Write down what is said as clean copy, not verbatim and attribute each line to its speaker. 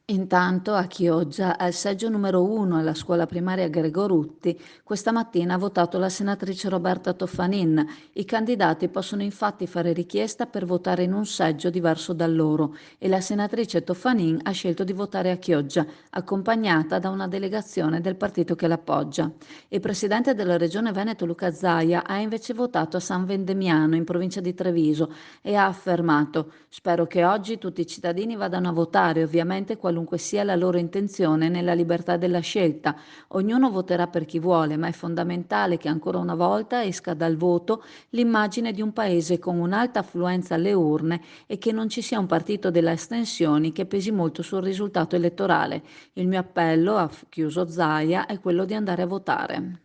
Speaker 1: Intanto a Chioggia, al seggio numero 1 alla scuola primaria Grego Rutti, questa mattina ha votato la senatrice Roberta Toffanin. I candidati possono infatti fare richiesta per votare in un seggio diverso dal loro e la senatrice Toffanin ha scelto di votare a Chioggia, accompagnata da una delegazione del partito che l'appoggia. Il presidente della regione Veneto Luca Zaia ha invece votato a San Vendemiano in provincia di Treviso e ha affermato: "Spero che oggi tutti i cittadini vadano a votare, ovviamente qualunque sia la loro intenzione, nella libertà della scelta. Ognuno voterà per chi vuole, ma è fondamentale che ancora una volta esca dal voto l'immagine di un paese con un'alta affluenza alle urne e che non ci sia un partito delle astensioni che pesi molto sul risultato elettorale. Il mio appello", ha chiuso Zaia, "è quello di andare a votare".